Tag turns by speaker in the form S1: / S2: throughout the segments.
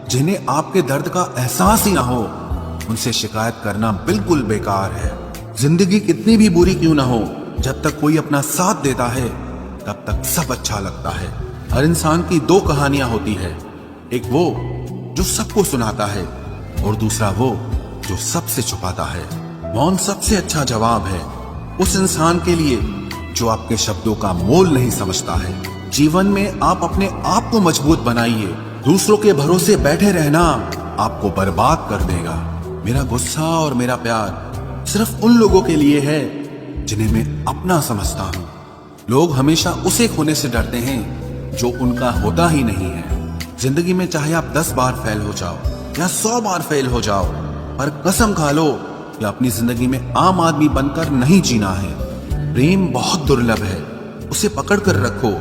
S1: जिन्हें आपके दर्द का एहसास ही ना हो, उनसे शिकायत करना बिल्कुल बेकार है। जिंदगी कितनी भी बुरी क्यों ना हो, जब तक कोई अपना साथ देता है तब तक सब अच्छा लगता है। हर इंसान की दो कहानियां होती है, एक वो जो सबको सुनाता है और दूसरा वो जो सबसे छुपाता है। मौन सबसे अच्छा जवाब है उस इंसान के लिए जो आपके शब्दों का मोल नहीं समझता है। जीवन में आप अपने आप को मजबूत बनाइए, दूसरों के भरोसे बैठे रहना आपको बर्बाद कर देगा। मेरा गुस्सा और मेरा प्यार सिर्फ उन लोगों के लिए है जिन्हें मैं अपना समझता हूँ। लोग हमेशा उसे खोने से डरते हैं जो उनका होता ही नहीं है। जिंदगी में चाहे आप 10 बार फेल हो जाओ या 100 बार फेल हो जाओ, पर कसम खा लो कि अपनी जिंदगी में आम आदमी बनकर नहीं जीना है। प्रेम बहुत दुर्लभ है, उसे पकड़ कर रखो।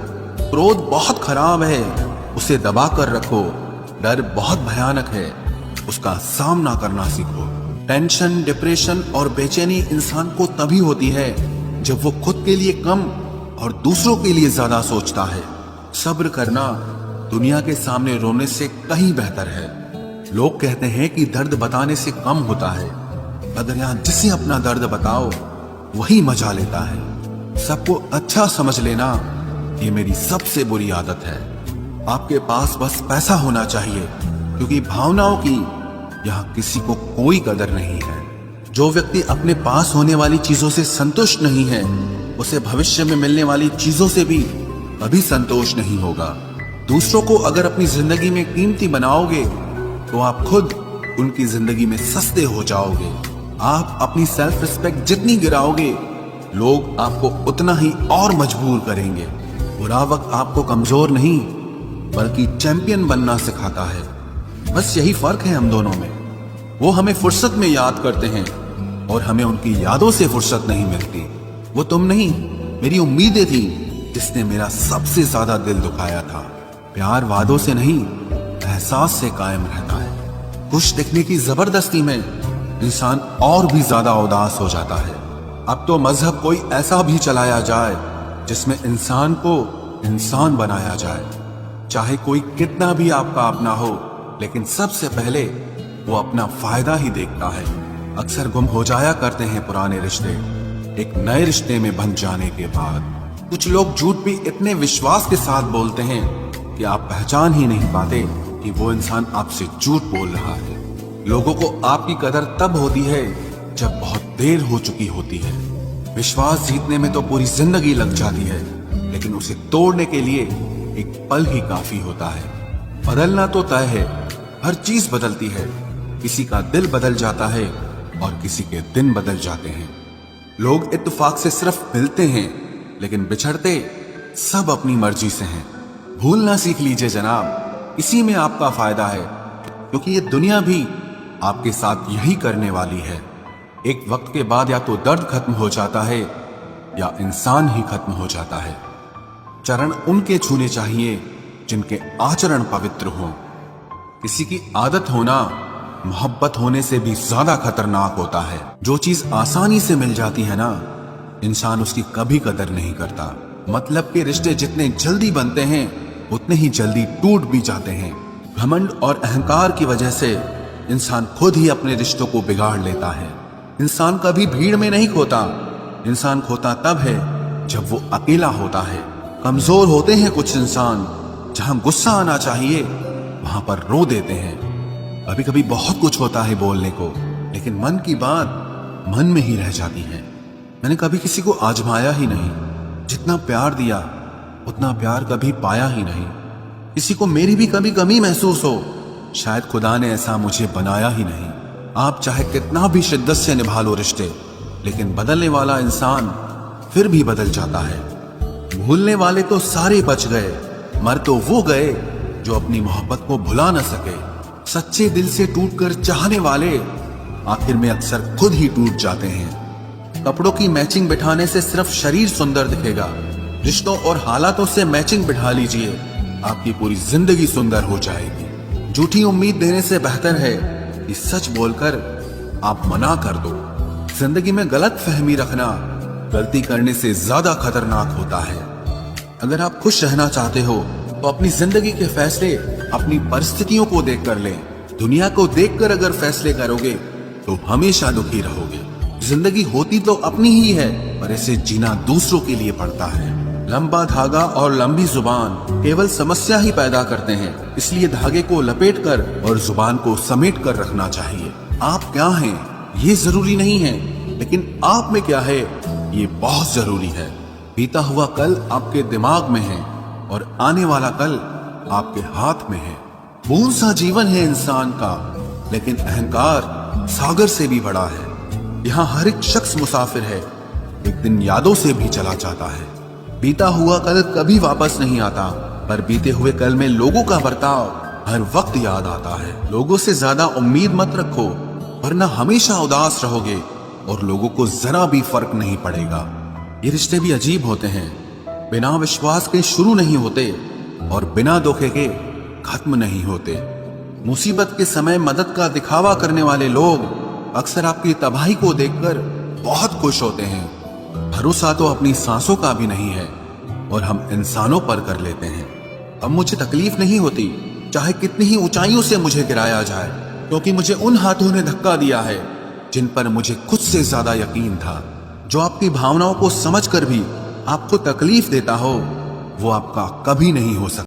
S1: क्रोध बहुत खराब है, उसे दबा कर रखो। डर बहुत भयानक है, उसका सामना करना सीखो। टेंशन, डिप्रेशन और बेचैनी इंसान को तभी होती है जब वो खुद के लिए कम और दूसरों के लिए ज्यादा सोचता है। सब्र करना दुनिया के सामने रोने से कहीं बेहतर है। लोग कहते हैं कि दर्द बताने से कम होता है, अगर यहाँ जिसे अपना दर्द बताओ वही मजा लेता है। सबको अच्छा समझ लेना ये मेरी सबसे बुरी आदत है। आपके पास बस पैसा होना चाहिए, क्योंकि भावनाओं की यहाँ किसी को कोई कदर नहीं है। जो व्यक्ति अपने पास होने वाली चीजों से संतुष्ट नहीं है, उसे भविष्य में मिलने वाली चीजों से भी कभी संतोष नहीं होगा। दूसरों को अगर अपनी जिंदगी में कीमती बनाओगे तो आप खुद उनकी जिंदगी में सस्ते हो जाओगे। आप अपनी सेल्फ रिस्पेक्ट जितनी गिराओगे, लोग आपको उतना ही और मजबूर करेंगे। बुरा वक्त आपको कमजोर नहीं बल्कि चैंपियन बनना सिखाता है। बस यही फर्क है हम दोनों में। वो हमें फुर्सत में याद करते हैं और हमें उनकी यादों से फुर्सत नहीं मिलती। वो तुम नहीं, मेरी उम्मीदें थी जिसने मेरा सबसे ज्यादा दिल दुखाया था। प्यार वादों से नहीं, एहसास से कायम रहता है। खुश दिखने की जबरदस्ती में इंसान और भी ज्यादा उदास हो जाता है। अब तो मजहब कोई ऐसा भी चलाया जाए जिसमें इंसान को इंसान बनाया जाए। चाहे कोई कितना भी आपका अपना हो, लेकिन सबसे पहले वो अपना फायदा ही देखता है। अक्सर गुम हो जाया करते हैं पुराने रिश्ते एक नए रिश्ते में बन जाने के बाद। कुछ लोग झूठ भी इतने विश्वास के साथ बोलते हैं कि आप पहचान ही नहीं पाते कि वो इंसान आपसे झूठ बोल रहा है। लोगों को आपकी कदर तब होती है जब बहुत देर हो चुकी होती है। विश्वास जीतने में तो पूरी जिंदगी लग जाती है, लेकिन उसे तोड़ने के लिए एक पल ही काफी होता है। बदलना तो तय है, हर चीज बदलती है। किसी का दिल बदल जाता है और किसी के दिन बदल जाते हैं। लोग इत्तेफाक से सिर्फ मिलते हैं, लेकिन बिछड़ते सब अपनी मर्जी से हैं। भूलना सीख लीजिए जनाब, इसी में आपका फायदा है, क्योंकि ये दुनिया भी आपके साथ यही करने वाली है। एक वक्त के बाद या तो दर्द खत्म हो जाता है या इंसान ही खत्म हो जाता है। चरण उनके छूने चाहिए जिनके आचरण पवित्र हों। किसी की आदत होना मोहब्बत होने से भी ज्यादा खतरनाक होता है। जो चीज आसानी से मिल जाती है ना, इंसान उसकी कभी कदर नहीं करता। मतलब के रिश्ते जितने जल्दी बनते हैं उतने ही जल्दी टूट भी जाते हैं। घमंड और अहंकार की वजह से इंसान खुद ही अपने रिश्तों को बिगाड़ लेता है। इंसान कभी भीड़ में नहीं खोता, इंसान खोता तब है जब वो अकेला होता है। कमजोर होते हैं कुछ इंसान, जहां गुस्सा आना चाहिए वहां पर रो देते हैं। कभी कभी बहुत कुछ होता है बोलने को, लेकिन मन की बात मन में ही रह जाती है। मैंने कभी किसी को आजमाया ही नहीं, जितना प्यार दिया उतना प्यार कभी पाया ही नहीं। किसी को मेरी भी कभी कमी महसूस हो, शायद खुदा ने ऐसा मुझे बनाया ही नहीं। आप चाहे कितना भी शिद्दत से निभा लो रिश्ते, लेकिन बदलने वाला इंसान फिर भी बदल जाता है। भूलने वाले तो सारे बच गए, मर तो वो गए जो अपनी मोहब्बत को भुला न सके। सच्चे दिल से टूटकर चाहने वाले आखिर में अक्सर खुद ही टूट जाते हैं। कपड़ों की मैचिंग बिठाने से सिर्फ शरीर सुंदर दिखेगा, रिश्तों और हालातों से मैचिंग बिठा लीजिए, आपकी पूरी जिंदगी सुंदर हो जाएगी। झूठी उम्मीद देने से बेहतर है कि सच बोलकर आप मना कर दो। जिंदगी में गलत फहमी रखना गलती करने से ज्यादा खतरनाक होता है। अगर आप खुश रहना चाहते हो तो अपनी जिंदगी के फैसले अपनी परिस्थितियों को देखकर लें। दुनिया को देखकर अगर फैसले करोगे तो हमेशा दुखी रहोगे। जिंदगी होती तो अपनी ही है, पर इसे जीना दूसरों के लिए पड़ता है। लंबा धागा और लंबी जुबान केवल समस्या ही पैदा करते हैं, इसलिए धागे को लपेट कर और जुबान को समेट कर रखना चाहिए। आप क्या हैं ये जरूरी नहीं है, लेकिन आप में क्या है ये बहुत जरूरी है। बीता हुआ कल आपके दिमाग में है और आने वाला कल आपके हाथ में है। बूंद सा जीवन है इंसान का, लेकिन अहंकार सागर से भी बड़ा है। यहाँ हर एक शख्स मुसाफिर है, एक दिन यादों से भी चला जाता है। बीता हुआ कल कभी वापस नहीं आता, पर बीते हुए कल में लोगों का बर्ताव हर वक्त याद आता है। लोगों से ज्यादा उम्मीद मत रखो, वरना हमेशा उदास रहोगे और लोगों को जरा भी फर्क नहीं पड़ेगा। ये रिश्ते भी अजीब होते हैं, बिना विश्वास के शुरू नहीं होते और बिना धोखे के खत्म नहीं होते। मुसीबत के समय मदद का दिखावा करने वाले लोग अक्सर आपकी तबाही को देखकर बहुत खुश होते हैं। भरोसा तो अपनी सांसों का भी नहीं है और हम इंसानों पर कर लेते हैं। अब मुझे तकलीफ नहीं होती, चाहे कितनी ही ऊंचाइयों से मुझे गिराया जाए, क्योंकि मुझे उन हाथों ने धक्का दिया है जिन पर मुझे खुद से ज्यादा यकीन था। जो आपकी भावनाओं को समझकर भी आपको तकलीफ देता हो, वो आपका कभी नहीं हो सकता।